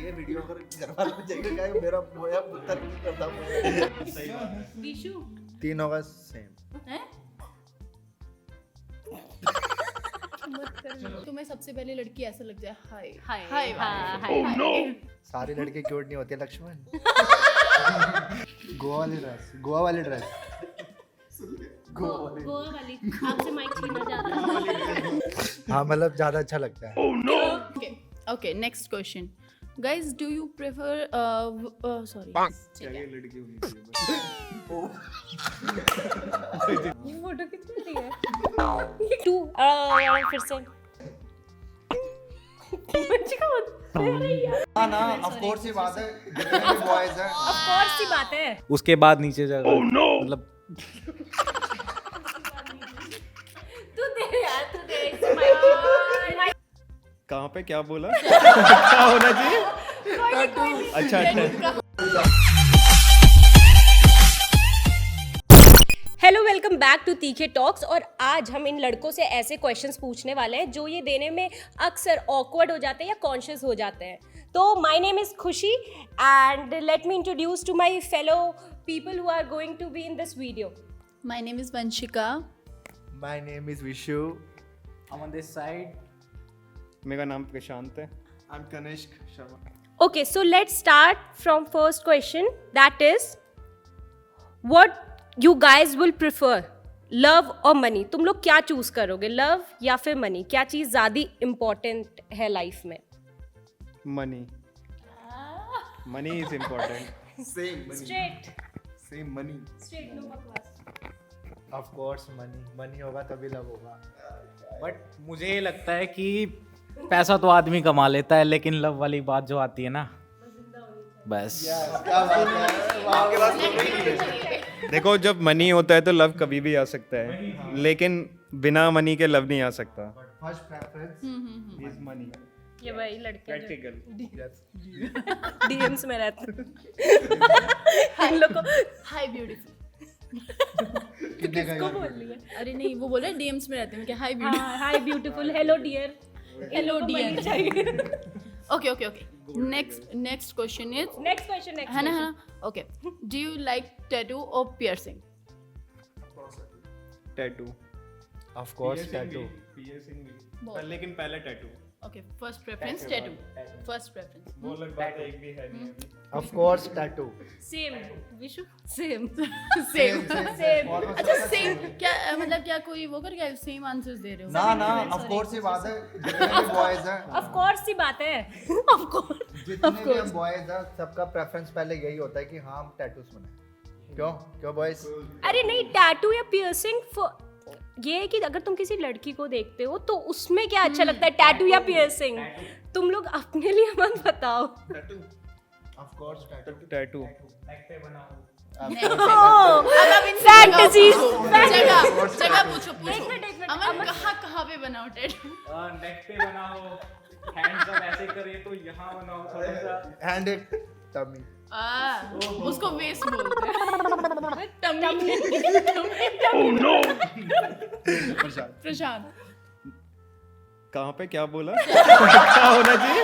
ये वीडियो अगर घर वालों को जाएगा क्या मेरा मोया पुत्र नहीं करता सही बात है। विशु तीनों का सेम हैं? तुम्हें सबसे पहले लड़की ऐसा लग जाए हाय हाय हाय हाय सारी लड़के क्यूट नहीं होते लक्ष्मण गोवा वाली ड्रेस गोवा वाली आपसे माइक छीना जाता है। हाँ मतलब ज्यादा अच्छा लगता है okay next question guys do you prefer sorry लड़की होनी ये फोटो कितनी रही है तू फिर से ना ऑफ कोर्स ये बात है जितने भी बॉयज हैं ऑफ कोर्स सी बात है। उसके बाद नीचे जाकर मतलब तू दे यार तू दे स्माइल कहाँ पे क्या बोला क्या होना चाहिए अच्छा हेलो वेलकम बैक टू तीखे टॉक्स। और आज हम इन लड़कों से ऐसे क्वेश्चंस पूछने वाले हैं जो ये देने में अक्सर ऑकवर्ड हो जाते हैं या कॉन्शियस हो जाते हैं। तो my name is Khushi and let me introduce to my fellow people who are going to be in this video. My name is Vanshika my name is Vishu on this side मेरा नाम प्रशांत है I am Kanishk Sharma Okay, so let's start from first question. That is, what you guys will prefer, love or money? तुम लोग क्या choose करोगे, love या फिर money? क्या चीज ज्यादा इम्पोर्टेंट है लाइफ में? Money money is important same Straight, money straight, no बकवास। ऑफ कोर्स मनी होगा तभी लव होगा बट मुझे ये लगता है कि पैसा तो आदमी कमा लेता है लेकिन लव वाली बात जो आती है ना बस क्या बात है आपके पास तो नहीं है देखो जब मनी होता है तो लव कभी भी आ सकता है लेकिन बिना मनी के लव नहीं आ सकता फर्स्ट प्रेफरेंस इज मनी ये वही लड़के प्रैक्टिकल डीएम्स में रहते हैं। इन लोग को हाय ब्यूटीफुल कितने का किसको बोल रही है? अरे नहीं वो बोले डीएम्स में रहते हैं क्या hi beauty hi beautiful, hello dear, hello dear चाहिए। Okay next question is next question है ना okay do you like tattoo और piercing tattoo of course tattoo लेकिन पहले tattoo okay first preference tattoo first preference वो अलग बात है एक भी है नहीं अभी of course tattoo same Vishu same same same अच्छा सेम क्या मतलब क्या कोई वो कर क्या सेम आंसर्स दे रहे हो ना ऑफ कोर्स ये बात है जितने भी बॉयज हैं ऑफ कोर्स सी बात है ऑफ कोर्स जितने भी हम बॉयज हैं सबका प्रेफरेंस पहले यही होता है कि हाँ हम टैटूज बनाएं क्यों बॉयज अरे नहीं टैटू या पियर्सिंग ये है कि अगर तुम किसी लड़की को देखते हो तो उसमें क्या अच्छा लगता है, टैटू या पियर्सिंग? तुम लोग अपने लिए मत बताओ। ऑफ कोर्स टैटू फैंटेसीज जगह पूछो एक मिनट अमन कहाँ पे बनाओ टैटू नेक पे बनाओ हैंड्स अप ऐसे करे तो यहाँ बनाओ थोड़ा सा हैंड इट टमी उसको वेस्ट बोलते हैं टमी प्रशांत कहाँ पे क्या बोला क्या होना चाहिए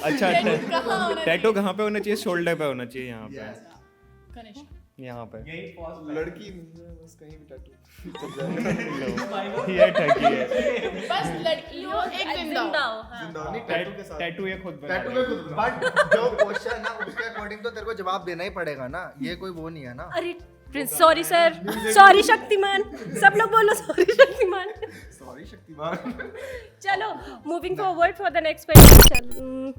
अच्छा टैटू कहाँ पे होना चाहिए शोल्डर पे होना चाहिए यहाँ पे कनिष्क यहाँ पे लड़की बस कहीं भी टैटू ये ठगी है बस लड़कियों एक जिंदा जिंदा हो, हाँ। टैटू ये खुद बना टैटू में खुद बट जो क्वेश्चन है ना उसके अकॉर्डिंग तो तेरे को जवाब देना ही पड़ेगा ना ये कोई वो नहीं है ना अरे सॉरी सर, सॉरी शक्तिमान, सब लोग बोलो सॉरी शक्तिमान। सॉरी शक्तिमान चलो moving forward for the next question.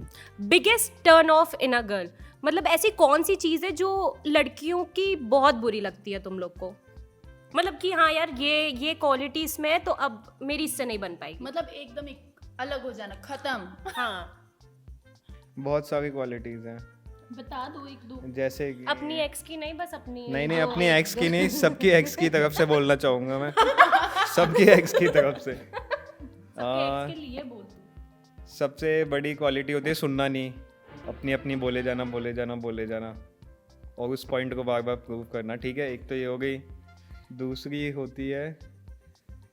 Biggest turn off in a girl, मतलब ऐसी कौन सी चीज़ है जो लड़कियों की बहुत बुरी लगती है तुम लोग को? मतलब कि हाँ यार ये क्वालिटी इसमें है तो अब मेरी इससे नहीं बन पाएगी। मतलब एकदम एक अलग हो जाना खत्म हाँ बहुत सारी क्वालिटीज हैं बता दो एक दो जैसे कि अपनी एक्स की नहीं, बस अपनी नहीं अपनी एक्स की नहीं सबकी एक्स की तरफ से बोलना चाहूँगा मैं सबकी एक्स की तरफ से के लिए बोल दो सबसे बड़ी क्वालिटी होती है सुनना नहीं, अपनी अपनी बोले जाना और उस पॉइंट को बार बार प्रूव करना। ठीक है, एक तो ये हो गई। दूसरी होती है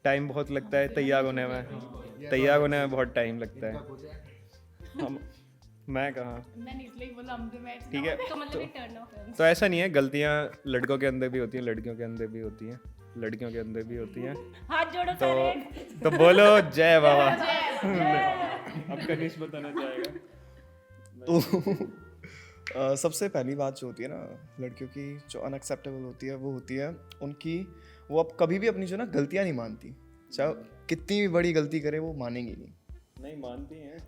टाइम बहुत लगता है तैयार होने में बहुत टाइम लगता है। मैं कहाँ, मैंने इसलिए बोला हम तो मैच ठीक है। तो मतलब ये टर्न ऑफ है। तो ऐसा नहीं है, गलतियाँ लड़कों के अंदर भी होती हैं, लड़कियों के अंदर भी होती हैं, लड़कियों के अंदर भी होती हैं। हाथ जोड़ो तो सारे। तो बोलो जय बाबा। अब कनिष्क बताना चाहेगा। तो सबसे पहली बात जो होती है ना लड़कियों की, जो अनएक्सेप्टेबल होती है, वो होती है उनकी, वो अब कभी भी अपनी जो ना गलतियाँ नहीं मानती, चाहे कितनी भी बड़ी गलती करे वो मानेंगी नहीं। मानती हैं,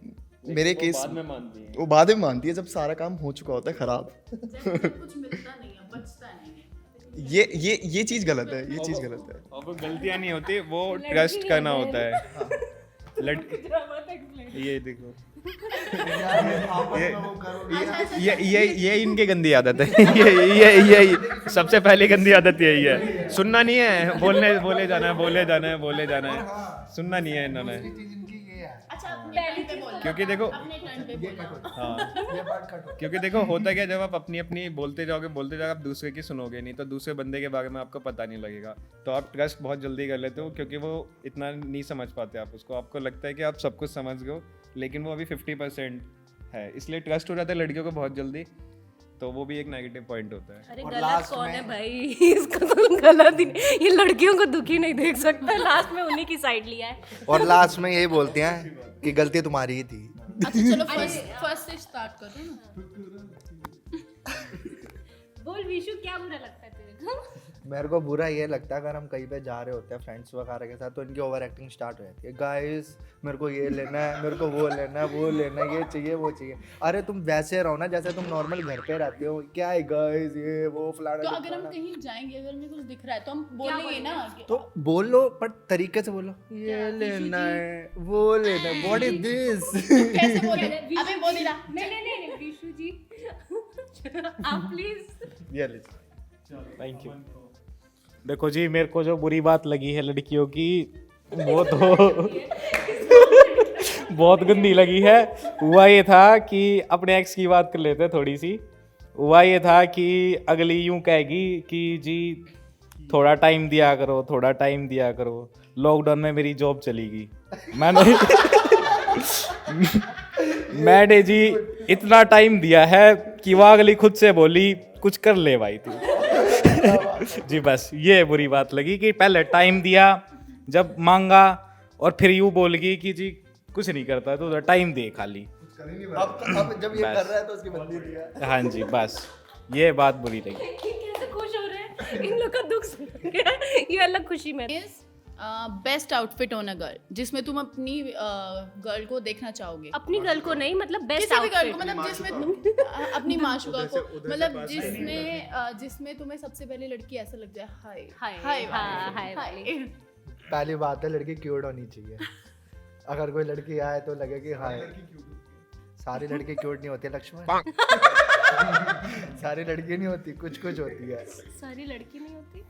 मेरे केस बाद में मानती हैं। वो बाद में मानती है जब सारा काम हो चुका होता है खराब। कुछ मिलता नहीं है, बचता नहीं है। ये चीज़ गलत है, ये चीज़ गलत है। और वो गलतियाँ नहीं होती, वो ट्रस्ट करना होता है। ये देखो, ये इनकी गंदी आदत है। ये सबसे पहली गंदी आदत यही है, सुनना नहीं है, बोले जाना है, सुनना नहीं है इन्होंने। अच्छा अपने turn पे बोलो, क्योंकि देखो, अपने turn पे बोलो। हाँ, क्योंकि देखो होता क्या, जब आप अपनी बोलते जाओगे आप दूसरे की सुनोगे नहीं, तो दूसरे बंदे के बारे में आपको पता नहीं लगेगा, तो आप ट्रस्ट बहुत जल्दी कर लेते हो, क्योंकि वो इतना नहीं समझ पाते आप उसको, आपको लगता है कि आप सब कुछ समझ गए हो, लेकिन वो अभी 50% है, इसलिए ट्रस्ट हो जाता है लड़कियों को बहुत जल्दी, तो वो भी एक नेगेटिव पॉइंट होता है। अरे गलत कौन है भाई? इसका तो गलत ही नहीं, ये लड़कियों को दुखी नहीं देख सकता, लास्ट में उन्हीं की साइड लिया है। और लास्ट में यही बोलती हैं कि गलती तुम्हारी ही थी। अच्छा चलो फर्स्ट से स्टार्ट करो ना। बोल विशु, क्या बुरा लगता है तेरे को? मेरे को बुरा ये लगता है, अगर हम कहीं पे जा रहे होते हैं फ्रेंड्स वगैरह के साथ, तो इनकी ओवर एक्टिंग स्टार्ट हो जाती है। गाइस मेरे को ये लेना है, मेरे को वो लेना है, वो लेना है, ये चाहिए वो चाहिए। अरे तुम वैसे रहो ना जैसे तुम नॉर्मल घर पे रहते हो, क्या है गाइस ये वो फलाना। तो अगर हम कहीं जाएंगे, अगर हमें कुछ दिख रहा है तो हम बोलेंगे ना कि तो बोलो, पर तरीके से बोलो, ये लेना है, वो लेना है, व्हाट इज दिस। कैसे बोले? अबे बोल ही रहा। नहीं विशु जी आप प्लीज। ये ले। Thank you. देखो जी, मेरे को जो बुरी बात लगी है लड़कियों की, वो तो बहुत गंदी लगी है। हुआ ये था कि अपने एक्स की बात कर लेते हैं थोड़ी सी। हुआ ये था कि अगली यूं कहेगी कि जी थोड़ा टाइम दिया करो, थोड़ा टाइम दिया करो। लॉकडाउन में मेरी जॉब चली गई, मैंने जी इतना टाइम दिया है कि वो अगली खुद से बोली कुछ कर ले भाई तू। जी बस ये बुरी बात लगी कि पहले टाइम दिया, जब मांगा और फिर यूं बोल गई कि जी कुछ नहीं करता तो टाइम दे खाली। अब जब ये कर रहा है तो उसकी बंदी दिया। हाँ जी, बस ये बात बुरी लगी। कैसे खुश हो रहे हैं, इन लोग का दुख सुन के ये अलग खुशी में। Best outfit on a girl, जिसमें तुम अपनी गर्ल को देखना चाहोगे। अपनी गर्ल को नहीं, मतलब बेस्ट किसी भी गर्ल को, आउटफिट। मतलब जिसमें अपनी माशूका को, मतलब जिसमें तुम्हें सबसे पहले लड़की ऐसा लग जाए हाय हाय हाय हाँ, हाय वाली। पहली बात है लड़की क्यूट होनी चाहिए। अगर कोई लड़की आए तो लगे कि हाय। सारी लड़की क्यूट नहीं होती लक्ष्मण। सारी लड़की नहीं होती, कुछ होती है। सारी लड़की नहीं होती।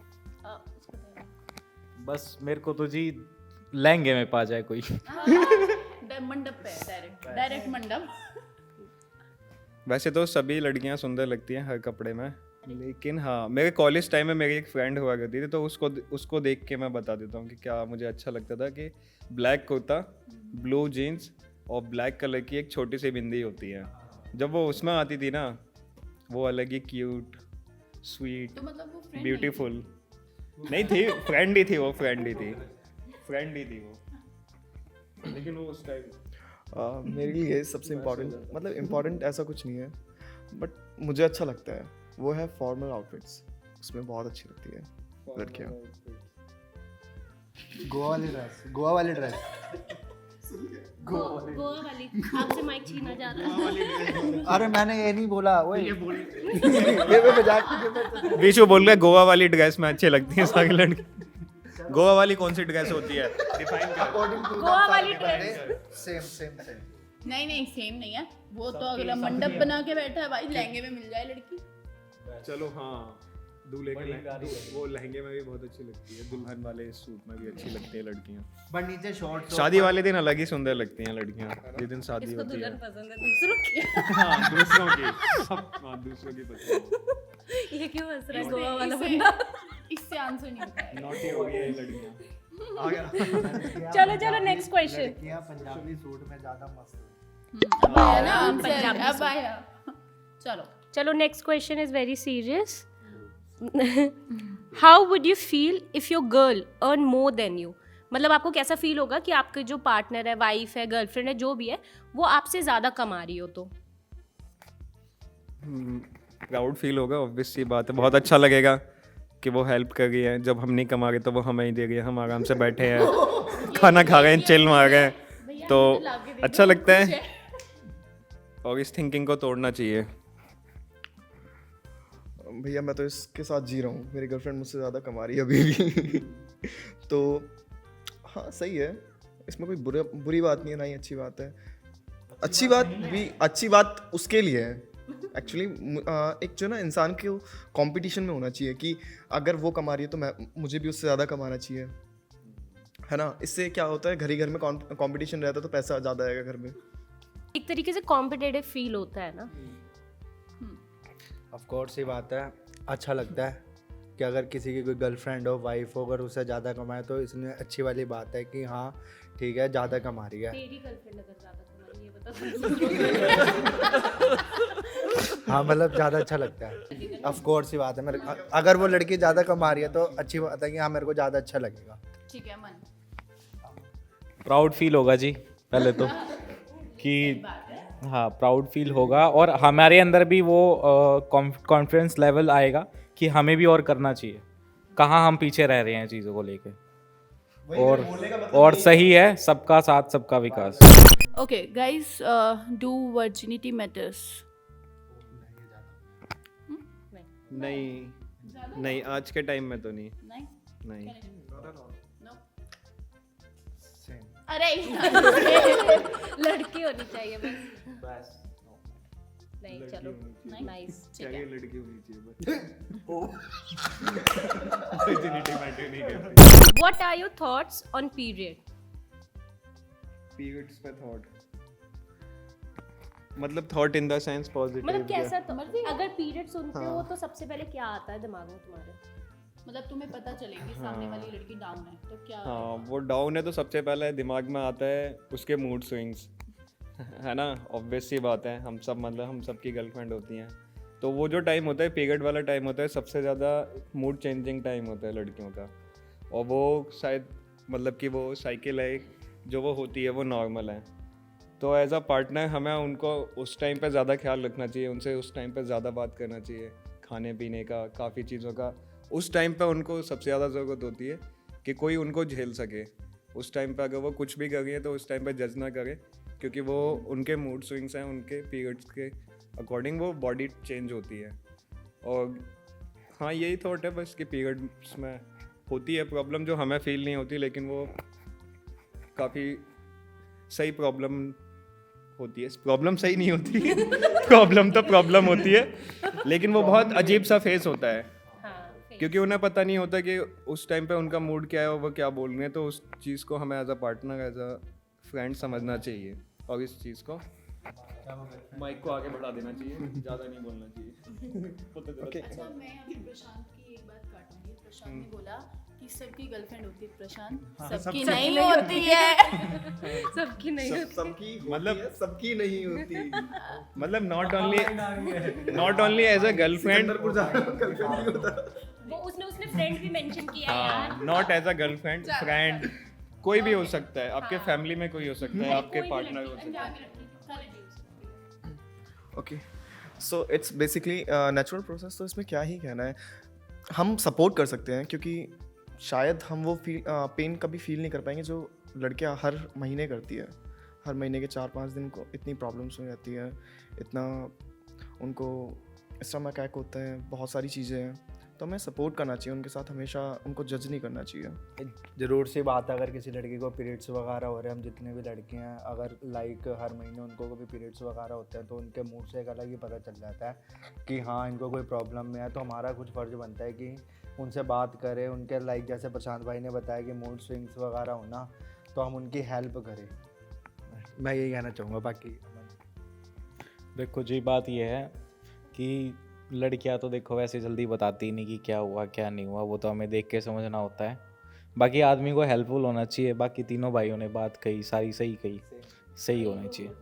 बस मेरे को तो जी लहंगे में पा जाए कोई। मंडप पे डायरेक्ट मंडप। वैसे तो सभी लड़कियां सुंदर लगती हैं हर कपड़े में, लेकिन हाँ मेरे कॉलेज टाइम में मेरी एक फ्रेंड हुआ करती थी, तो उसको देख के मैं बता देता हूँ कि क्या मुझे अच्छा लगता था। कि ब्लैक कुर्ता, ब्लू जीन्स और ब्लैक कलर की एक छोटी सी बिंदी होती है। जब वो उसमें आती थी ना, वो अलग ही क्यूट, स्वीट, तो मतलब वो फ्रेंड ब्यूटीफुल नहीं थी, फ्रेंड ही थी वो, लेकिन वो उस टाइम मेरे लिए सबसे इम्पोर्टेंट, मतलब इम्पोर्टेंट ऐसा कुछ नहीं है, बट मुझे अच्छा लगता है वो है फॉर्मल आउटफिट्स। उसमें बहुत अच्छी लगती है लड़कियाँ। गोवा वाली ड्रेस। गोवा वाली आपसे माइक छीना जा रहा है। अरे मैंने ये नहीं बोला, ओए ये मैं मजाक। विशु बोल रहा है गोवा वाली ड्रेस में अच्छी लगती है सारी लड़की। गोवा वाली कौन सी ड्रेस होती है, डिफाइन कर। गोवा वाली ड्रेस सेम। नहीं सेम नहीं है वो, तो अगला मंडप बना के बैठा है भाई, लहंगे में मिल जाए लड़की। चलो हाँ, दूल्हे के वो लहंगे में भी बहुत अच्छी लगती है, दुल्हन वाले सूट में भी अच्छी लगती है लड़कियाँ। पर नीचे शॉर्ट। शादी वाले दिन अलग ही सुंदर लगती हैं लड़कियाँ, जिस दिन शादी इसको होती है। दुल्हन पसंद है दूसरों की। हाँ दूसरों की, सब हाँ दूसरों की पसंद। ये क्यों हंस रहा है गोवा वाला इससे- बंदा? इससे आंसर नहीं होता है। नॉटी हो गई है लड़कियाँ। चलो नेक्स्ट क्वेश्चन। लड़कियां पंजाबी सूट में ज्यादा मस्त है। अब आया ना आंसर, पंजाबी अब song। आया। चलो चलो next question is very serious. How would you feel if your girl earn more than you? मतलब आपको कैसा फील होगा कि आपके जो पार्टनर है, वाइफ है, गर्लफ्रेंड है, जो भी है, वो आपसे ज़्यादा कमा रही हो तो? प्राउड फील होगा, ऑब्वियस सी बात है। बहुत अच्छा लगेगा कि वो हेल्प कर रही है। जब हम नहीं कमा रहे तो वो हमें ही दे रही है। हम आराम से बैठे हैं, खाना खा रहे हैं, चिल मार रहे हैं, तो अच्छा लगता है। और इस थिंकिंग को तोड़ना चाहिए। भैया मैं तो इसके साथ जी रहा हूँ, मेरी गर्लफ्रेंड मुझसे ज़्यादा कमा रही है अभी भी। तो हाँ सही है, इसमें कोई बुरी बात नहीं है, ना ही अच्छी बात है। अच्छी बात उसके लिए है एक्चुअली। एक जो ना इंसान के कंपटीशन में होना चाहिए कि अगर वो कमा रही है तो मुझे भी उससे ज़्यादा कमाना चाहिए, है ना। इससे क्या होता है, घर ही घर में कंपटीशन रहता है तो पैसा ज़्यादा आएगा घर में। एक तरीके से कॉम्पिटेटिव फील होता है ना। ऑफ कोर्स ही बात है, अच्छा लगता है कि अगर किसी की कोई गर्लफ्रेंड हो, वाइफ हो, अगर उससे ज़्यादा कमाए तो इसमें अच्छी वाली बात है कि हाँ ठीक है, ज़्यादा कमा रही है। तेरी गर्लफ्रेंड अगर ज़्यादा कमा रही है बता। हाँ मतलब ज़्यादा अच्छा लगता है। ऑफ कोर्स ही बात है, मेरे अगर वो लड़की ज़्यादा कमा रही है तो अच्छी बात है कि हाँ मेरे को ज़्यादा अच्छा लगेगा। ठीक है मन। प्राउड फील होगा जी पहले तो कि हाँ प्राउड फील होगा, और हमारे अंदर भी वो कॉन्फिडेंस लेवल आएगा कि हमें भी और करना चाहिए, कहाँ हम पीछे रह रहे हैं चीज़ों को लेके। और सही है, सबका साथ सबका विकास। Okay guys, do virginity matters? नहीं, आज के टाइम में तो नहीं। नहीं। नहीं। अरे लड़की होनी चाहिए बस। नहीं चलो, नाइस, ठीक है। लड़की होनी चाहिए। What are your thoughts on period? Periods पे थॉट मतलब thought in the sense positive. मतलब कैसा तो, अगर पीरियड सुनते हो तो सबसे पहले क्या आता है दिमाग में तुम्हारे? मतलब तुम्हें पता चलेगी सामने वाली लड़की डाउन है तो क्या? हाँ, वो डाउन है तो सबसे पहले दिमाग में आता है उसके मूड स्विंग्स, है ना। ऑब्वियस सी बात है, हम सब की गर्लफ्रेंड होती हैं, तो वो जो टाइम होता है, पीरियड वाला टाइम होता है, सबसे ज़्यादा मूड चेंजिंग टाइम होता है लड़कियों का। और वो शायद मतलब कि वो साइकिल है जो वो होती है, वो नॉर्मल है। तो एज अ पार्टनर हमें उनको उस टाइम पे ज़्यादा ख्याल रखना चाहिए, उनसे उस टाइम पे ज़्यादा बात करना चाहिए, खाने पीने का, काफ़ी चीज़ों का। उस टाइम पे उनको सबसे ज़्यादा ज़रूरत होती है कि कोई उनको झेल सके। उस टाइम पे अगर वो कुछ भी कर रही है तो उस टाइम पे जज ना करे, क्योंकि वो उनके मूड स्विंग्स हैं, उनके पीरियड्स के अकॉर्डिंग वो बॉडी चेंज होती है। और हाँ, यही थॉट है बस कि पीरियड्स में होती है प्रॉब्लम जो हमें फील नहीं होती, लेकिन वो काफ़ी सही प्रॉब्लम होती है। प्रॉब्लम सही नहीं होती प्रॉब्लम तो प्रॉब्लम होती है, लेकिन वो बहुत अजीब सा फेस होता है, क्योंकि उन्हें पता नहीं होता कि उस टाइम पे उनका मूड क्या है और वो क्या बोल रहे हैं। तो उस चीज़ को हमें as a partner, as a friend समझना चाहिए, और इस चीज़ को माइक को आगे बढ़ा देना चाहिए, ज़्यादा नहीं बोलना चाहिए। अच्छा, मैं अभी प्रशांत की एक बात काटूंगी। प्रशांत ने बोला कि सबकी गर्लफ्रेंड होती है। प्रशांत, सबकी नहीं होती है। सबकी नहीं सबकी मतलब सबकी नहीं होती। मतलब not only as a girlfriend, वो उसने फ्रेंड भी मेंशन किया है यार। Not as a girlfriend, friend कोई भी हो सकता है, आपके फैमिली में कोई हो सकता है, आपके पार्टनर हो सकता है। Okay, so it's basically natural process. तो इसमें क्या ही कहना है, हम सपोर्ट कर सकते हैं, क्योंकि शायद हम वो पेन कभी फील नहीं कर पाएंगे जो लड़कियां हर महीने करती है। हर महीने के 4-5 दिन को इतनी प्रॉब्लम्स हो जाती है, इतना उनको स्टमक अटैक होता है, बहुत सारी चीज़ें हैं। तो हमें सपोर्ट करना चाहिए उनके साथ, हमेशा उनको जज नहीं करना चाहिए। ज़रूर सी बात है, अगर किसी लड़की को पीरियड्स वगैरह हो रहे हैं, हम जितने भी लड़कियां हैं, अगर लाइक हर महीने उनको कभी पीरियड्स वगैरह होते हैं तो उनके मूड से एक अलग ही पता चल जाता है कि हाँ इनको कोई प्रॉब्लम में है। तो हमारा कुछ फ़र्ज़ बनता है कि उनसे बात करें, उनके लाइक जैसे प्रशांत भाई ने बताया कि मूड स्विंग्स वगैरह होना, तो हम उनकी हेल्प करें। मैं यही कहना चाहूँगा। बाकी देखो जी, बात ये है कि लड़कियां तो देखो वैसे जल्दी बताती नहीं कि क्या हुआ क्या नहीं हुआ, वो तो हमें देख के समझना होता है। बाकी आदमी को हेल्पफुल होना चाहिए। बाकी तीनों भाइयों ने बात कही, सारी सही कही, सही होना चाहिए।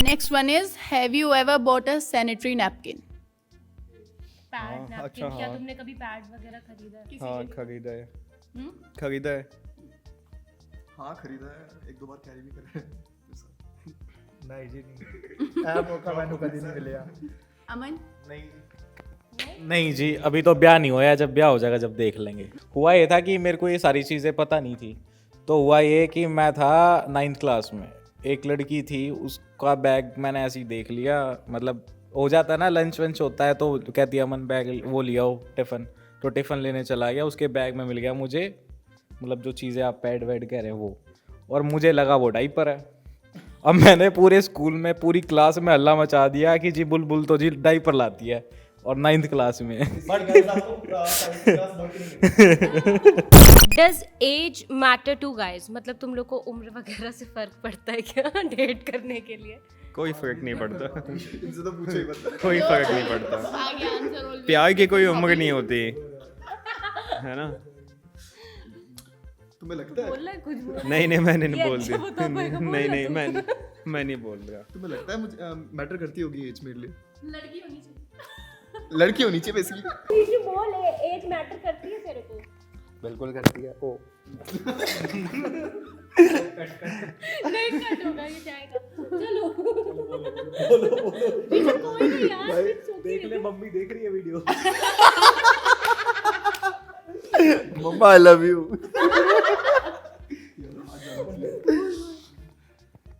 Next one is, have you ever bought a sanitary napkin? Pad अच्छा, नैपकिन, क्या हाँ। तुमने कभी पैड वगैरह खरीदा है? हाँ खरीदा है खरीदा है हाँ खरीदा है, एक दो बार कैरी भी करा है। नहीं जी नहीं ऐ मौका मैंने कभी नहीं मिलिया अमन? नहीं जी, अभी तो ब्याह नहीं हुआ, जब ब्याह हो जाएगा जब देख लेंगे। हुआ ये था कि मेरे को ये सारी चीज़ें पता नहीं थी। तो हुआ ये कि मैं था 9th क्लास में, एक लड़की थी, उसका बैग मैंने ऐसे ही देख लिया, मतलब हो जाता है ना, लंच वंच होता है तो कहती है अमन बैग वो लिया हो टिफ़िन, तो टिफ़िन लेने चला गया, उसके बैग में मिल गया मुझे, मतलब जो चीज़ें आप पैड वैड कह रहे हैं वो, और मुझे लगा वो डाइपर है। अब मैंने पूरे स्कूल में पूरी क्लास में हल्ला मचा दिया कि जी बुलबुल तो जी डाइपर लाती है, और 9th क्लास में। Does age matter to guys, मतलब तुम लोग को उम्र वगैरह से फर्क पड़ता है क्या डेट करने के लिए? कोई फर्क नहीं पड़ता इनसे तो पूछो ही मत। कोई फर्क नहीं पड़ता आगे आंसर ऑलवेज। प्यार की कोई उम्र नहीं होती है ना। तुम्हें लगता है, बोल रहा है कुछ बोल। नहीं नहीं मैंने नहीं ये बोल अच्छा दी बता पाएगा, बोल नहीं रहा नहीं तू। मैं नहीं बोल रहा। तुम्हें लगता है मुझे मैटर करती होगी एज मेरे लिए? लड़की होनी चाहिए। लड़की होनी चाहिए बेसिकली। ये बोल, एज मैटर करती है तेरे को? बिल्कुल करती है ओ नहीं कट होगा, ये जाएगा। चलो कोई नहीं यार, देख ले, मम्मी देख रही है वीडियो मम्मा आई लव यू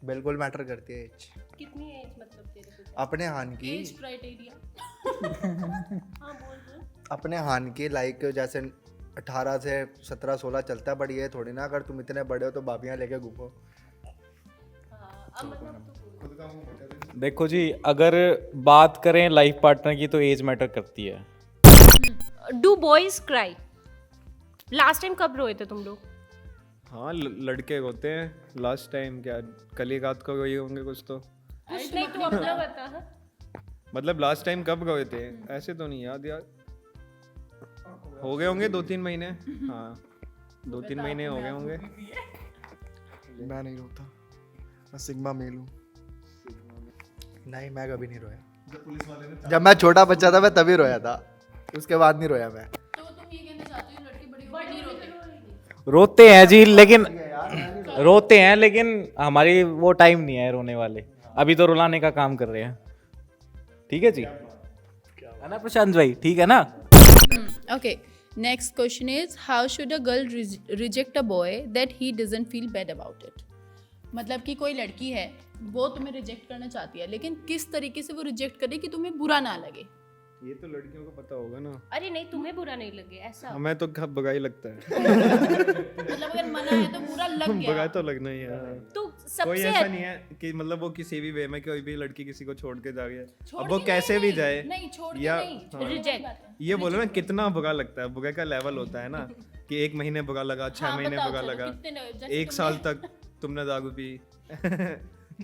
बिल्कुल मैटर करती है एज। कितनी एज मतलब तेरे को? अपने हान की, एज क्राइटेरिया। हाँ बोल बोल। अपने हान की, लाइक जैसे 18 से 17 16 चलता है, बट ये थोड़ी ना अगर तुम इतने बड़े हो तो भाभियाँ लेके घूमो। हाँ, अब मतलब तो बोल। देखो जी, अगर बात करें लाइफ पार्टनर की तो एज मैटर करती है। Do boys cry? Last time कब रोए थे तुम लोग? हाँ लड़के होते हैं लास्ट टाइम, क्या कल ही रात को गए होंगे कुछ तो, कुछ नहीं, तू अपना बता। हाँ? मतलब लास्ट टाइम कब गए थे ऐसे तो नहीं याद यार, हो गए होंगे 2-3 महीने। हाँ 2-3 महीने हो गए होंगे। मैं नहीं रोता, मैं सिग्मा मेल हूँ। नहीं मैं कभी नहीं रोया। जब मैं छोटा बच्चा था मैं तभी रोया था, उसके बाद नहीं रोया मैं। तो तुम ये कहना चाहते हो लड़की बड़ी नहीं रोते? रोते हैं जी, लेकिन रोते हैं लेकिन हमारी वो टाइम नहीं है रोने वाले, अभी तो रुलाने का काम कर रहे हैं। ठीक है जी, है ना प्रशांत भाई, ठीक है ना? Okay. Next question is, how should a girl reject a boy that he doesn't feel bad about it? मतलब कि कोई लड़की है, वो तुम्हें रिजेक्ट करना चाहती है, लेकिन किस तरीके से वो रिजेक्ट करे कि तुम्हें बुरा ना लगे? ये तो लड़कियों को पता होगा ना। अरे नहीं, तुम्हें बुरा नहीं लगे ऐसा? हमें तो कब बुरा ही लगता है। मतलब अगर मना है तो बुरा लग बुरा गया। तो लगना ही है। तो कोई सबसे ऐसा नहीं है कि मतलब वो किसी भी वे में कोई भी लड़की किसी को छोड़ के जा रही है, छोड़ अब वो के कैसे नहीं, भी नहीं, जाए नहीं छोड़ के या नहीं, हाँ। छोड़ने की Reject। बात है। ये बोलो ना कितना बुरा लगता है, बुरा का लेवल होता है ना कि 1 महीने बुरा लगा, 6 हाँ, महीने बताओ बुरा चलो, लगा, कितने जैसे 1 साल तक तुमने दारू पी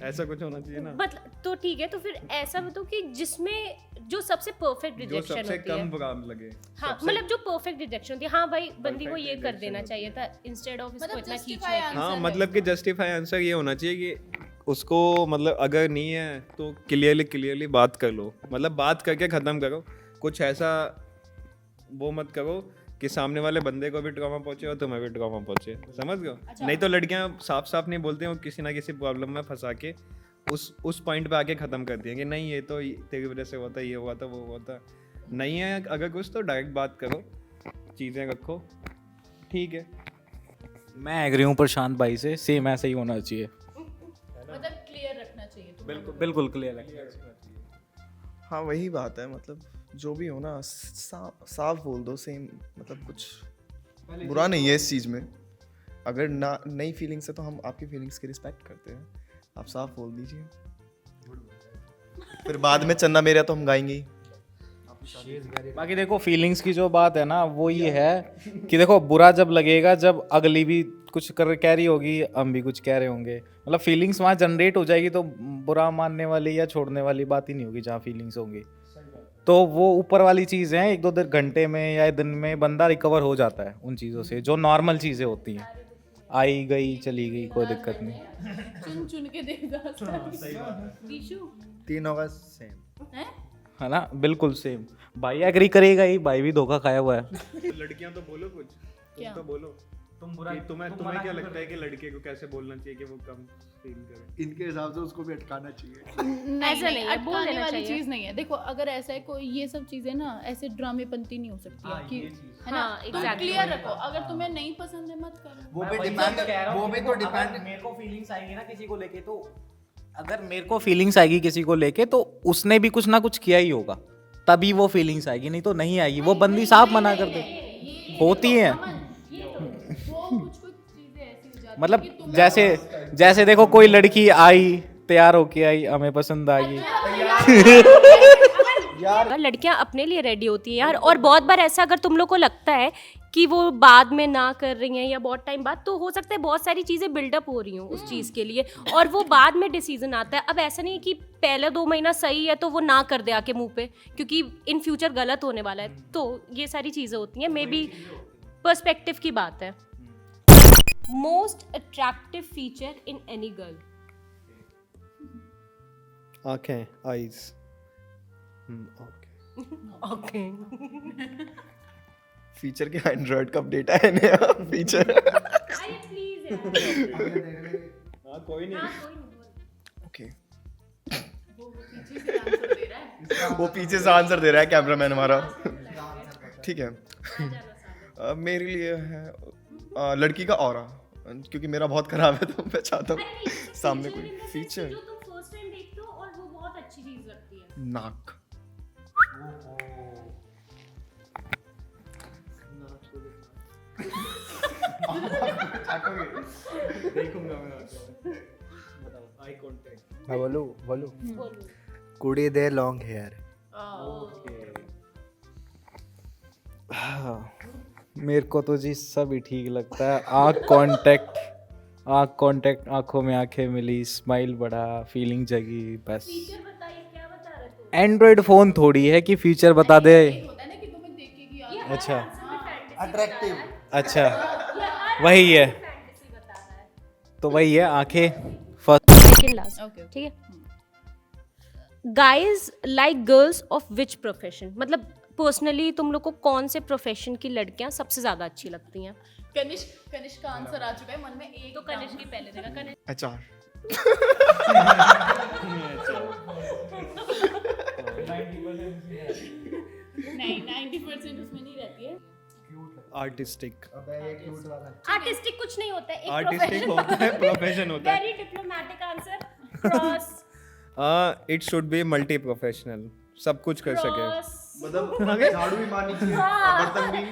ऐसा कुछ होना चाहिए ना, मतलब तो ठीक है, तो फिर ऐसा बताओ कि जिसमें जो सबसे परफेक्ट जो रिजेक्शन सबसे होती है। कम बुरा लगे। हाँ मतलब जो परफेक्ट रिजेक्शन होती है, हाँ भाई बंदी को ये कर देना चाहिए था इंस्टेड ऑफ इसको मतलब इतना justify खींचने के। हाँ आंसर मतलब कि जस्टिफाई आंसर ये होना चाहिए कि उसको मतलब अगर नहीं है तो क्लियरली बात कर लो, मतलब बात करके ख़त्म करो। कुछ ऐसा वो मत करो कि सामने वाले बंदे को भी ट्रॉमा पहुंचे और तुम्हें भी ट्रॉमा पहुंचे, समझ गए? नहीं तो लड़कियां साफ साफ नहीं बोलती हैं, किसी ना किसी प्रॉब्लम में फंसा के उस पॉइंट पे आके ख़त्म कर दिया कि नहीं ये तो तेरी वजह से हुआ था, ये हुआ था, वो हुआ था। नहीं है अगर कुछ तो डायरेक्ट बात करो, चीज़ें रखो, ठीक है। मैं एग्री हूँ प्रशांत भाई से, सेम ऐसे ही होना चाहिए। मतलब क्लियर रखना चाहिए तुम्हें। बिल्कुल क्लियर है। हाँ वही बात है, मतलब जो भी हो ना साफ बोल दो, सेम मतलब कुछ बुरा नहीं है इस चीज़ में। अगर ना नई फीलिंग्स है तो हम आपकी फीलिंग्स की रिस्पेक्ट करते हैं, आप साफ बोल दीजिए, फिर बाद में चन्ना मेरा तो हम गाएंगे ही। बाकी देखो फीलिंग्स की जो बात है ना वो ये है कि देखो बुरा जब लगेगा जब अगली भी कुछ कह रही होगी, हम भी कुछ कह रहे होंगे, मतलब फीलिंग्स वहाँ जनरेट हो जाएगी, तो बुरा मानने वाली या छोड़ने वाली बात ही नहीं होगी जहाँ फीलिंग्स होंगी। तो वो ऊपर वाली चीज़ है, 1-2 घंटे में या दिन में बंदा रिकवर हो जाता है उन चीज़ों से जो नॉर्मल चीज़ें होती हैं। आई गई चली गई कोई दिक्कत नहीं। चुन चुन के देगा। विशु तीनों का सेम है। है ना, बिल्कुल सेम। भाई एग्री करेगा ही, भाई भी धोखा खाया हुआ है। लड़कियां तो बोलो कुछ, क्या? तुम तो बोलो। तुम्हें क्या लगता है कि लड़के को कैसे बोलना चाहिए कि वो कम फील करे? इनके हिसाब से उसको भी अटकाना चाहिए। ऐसा नहीं है, बोल अटकाने देना वाली चाहिए। चीज नहीं है। देखो अगर ऐसा है कोई, ये सब चीजें ना ऐसे ड्रामेपंती नहीं हो सकती है कि, है ना, हाँ, तुम exactly। क्लियर रखो। अगर तुम्हें नहीं पसंद है मत करो। वो भी डिपेंड, वो भी तो डिपेंड। मेरे को फीलिंग्स आएगी ना किसी को लेके, तो अगर मेरे को फीलिंग्स आएगी किसी को लेके तो उसने भी कुछ ना कुछ किया ही होगा, तभी वो फीलिंग्स आएगी, नहीं तो नहीं आएगी। वो बंदी साफ मना कर दे, होती है। वो कुछ कुछ चीजें ऐसी हो जाती मतलब है कि तुम्हें जैसे देखो कोई लड़की आई, तैयार होके आई, हमें पसंद आ गई। अगर लड़कियां अपने लिए रेडी होती हैं यार, और बहुत बार ऐसा अगर तुम लोग को लगता है कि वो बाद में ना कर रही हैं या बहुत टाइम बाद, तो हो सकता है बहुत सारी चीज़ें बिल्डअप हो रही हों उस चीज़ के लिए, और वो बाद में डिसीजन आता है। अब ऐसा नहीं है कि पहले 2 महीना सही है तो वो ना कर दे आके मुंह पे, क्योंकि इन फ्यूचर गलत होने वाला है। तो ये सारी चीज़ें होती हैं, मे बी पर्सपेक्टिव की बात है। Most attractive feature in any girl? आंखें, आईज। ओके। फीचर के एंड्रॉइड का अपडेट है नया फीचर। अरे प्लीज यार। हाँ कोई नहीं। ओके, वो पीछे से आंसर दे रहा है। वो पीछे से आंसर दे रहा है कैमरामैन हमारा। ठीक है। मेरे लिए है लड़की का ऑरा, क्योंकि मेरा बहुत खराब है तो मैं चाहता हूँ सामने कोई फीचर। जो तुम फर्स्ट टाइम देखते हो और वो बहुत अच्छी चीज लगती है। नाक। देखूंगा मैं आपको। बताओ, आई कांटेक्ट। मैं बोलूं बोलो। कुड़ी दे लॉन्ग हेयर। मेरे को तो जी सब ही ठीक लगता है। आँख कांटेक्ट, आंखों में आंखें मिली, स्माइल बढ़ा, फीलिंग जगी, बस। फीचर बताइए, क्या बता रहे हो? एंड्रॉइड फोन थोड़ी है कि फीचर बता दे। होता है ना कि तुम्हें देख के कि यार ये हर अच्छा। आंसर में fantasy अट्रैक्टिव। अच्छा, ये हर वही है, आंसर में fantasy बता रहा है। तो वही है आंखें फर्स्ट। सेकंड लास्ट, Okay, ठीक है। Guys like girls of which profession? मतलब पर्सनली तुम लोग को कौन से प्रोफेशन की लड़कियां सबसे ज्यादा अच्छी लगती हैं? कनिष्क का आंसर आ चुका है मन में। एक तो कनिष्क की पहले देगा। कनिष्क एचआर। नहीं, 90% उसमें नहीं रहती है। आर्टिस्टिक। आर्टिस्टिक कुछ नहीं होता है, एक आर्टिस्टिक होता है, प्रोफेशन होता है। Very diplomatic answer. Cross it should be multi professional, सब कुछ कर सके। मतलब झाड़ू भी मारनी चाहिए, बर्तन भी।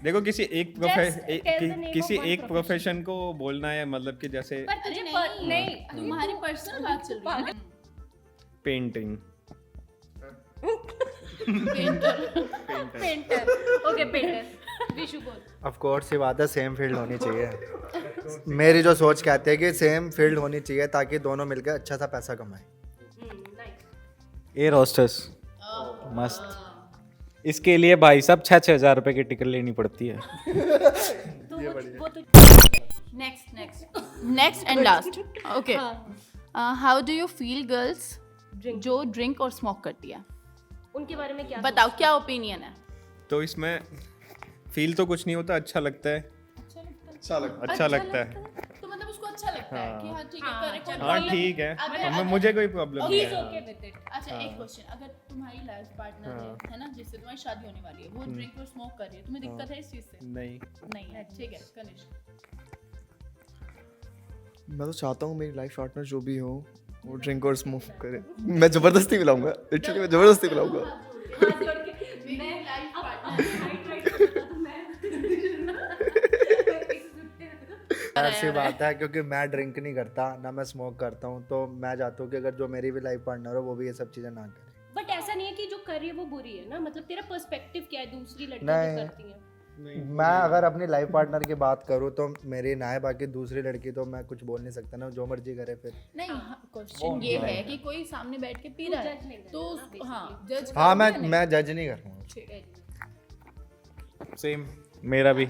देखो किसी एक Just tell the name किसी of one एक प्रोफेशन को बोलना है, मतलब कि जैसे पर तुझे नहीं, तुम्हारी पर्सनल बात चल रही है। Painting. Painter. Okay, painter. Vishu बोल। ऑफ कोर्स ये बात है, सेम फील्ड होनी चाहिए। मेरी जो सोच कहती है कि सेम फील्ड होनी चाहिए ताकि दोनों मिलकर अच्छा सा पैसा कमाएं। एयर होस्टेस, मस्त। इसके लिए भाई सब 6,000 रुपए की टिकट लेनी पड़ती है। तो वो तो next and last. Okay, how do you feel girls जो ड्रिंक और स्मोक करती है? उनके बारे में क्या बताओ क्या ओपिनियन है? तो इसमें फील तो कुछ नहीं होता, अच्छा लगता है। अच्छा लगता है। तो मतलब उसको अच्छा लगता है कि हाँ ठीक है, करेक्ट है। हाँ ठीक है, हमें मुझे कोई प्रॉब्लम नहीं He's है। okay with it. अच्छा, एक क्वेश्चन, अगर तुम्हारी लाइफ पार्टनर है ना, जिससे तुम्हारी शादी होने वाली है, वो ड्रिंक और स्मोक कर रही है, तुम्हें दिक्कत है इस चीज से? नहीं। नहीं है, ठीक है। कनिष्क? मैं तो चाहता हूँ मेरी लाइफ पार्टनर जो भी हो वो ड्रिंक और स्मोक करे। मैं जबरदस्ती पिलाऊंगा, लिटरली मैं जबरदस्ती पिलाऊंगा। ऐसी बात है, क्योंकि मैं ड्रिंक नहीं करता ना मैं स्मोक करता हूँ, तो मैं चाहता हूँ कि अगर जो मेरी भी लाइफ पार्टनर हो वो भी ये सब चीज़ें ना करे। बट ऐसा नहीं है कि जो कर रही है वो बुरी है ना, मतलब तेरा पर्सपेक्टिव क्या है दूसरी लड़कियां नहीं। जो करती हैं? मैं अगर अपनी लाइफ पार्टनर की बात करूँ तो मेरी ना है, बाकी दूसरी लड़की तो मैं कुछ बोल नहीं सकता ना, जो मर्जी करे फिर। नहीं, क्वेश्चन ये है कि कोई सामने बैठ के पी रहा है तो हाँ जज। हाँ, मैं जज नहीं करूँगा। सेम मेरा भी।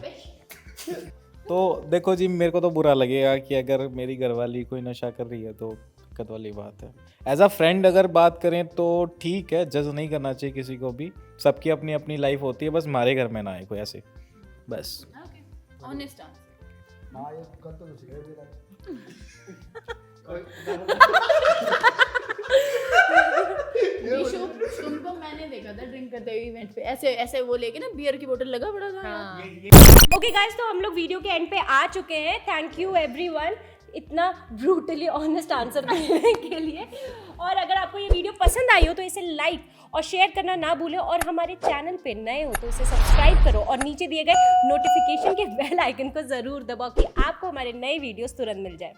तो देखो जी, मेरे को तो बुरा लगेगा कि अगर मेरी घरवाली कोई नशा कर रही है, तो दिक्कत वाली बात है। एज अ फ्रेंड अगर बात करें तो ठीक है, जज नहीं करना चाहिए किसी को भी, सबकी अपनी अपनी लाइफ होती है, बस हमारे घर में ना आए कोई ऐसे, बस। Okay, honest answer. हाँ, ये कर तो सिगरेट भी विशु, तुमको मैंने देखा था ड्रिंक करते हुए इवेंट पे, ऐसे ऐसे वो लेके ना बियर की बोतल लगा बड़ा था। ओके गाइस, तो हम लोग वीडियो के एंड पे आ चुके हैं। थैंक यू एवरीवन इतना ब्रूटली ऑनेस्ट आंसर देने के लिए। और अगर आपको ये वीडियो पसंद आई हो तो इसे लाइक और शेयर करना ना भूलें, और हमारे चैनल पे नए हो तो इसे सब्सक्राइब करो और नीचे दिए गए नोटिफिकेशन के बेल आइकन को ज़रूर दबाओ कि आपको हमारे नए वीडियोस तुरंत मिल जाए।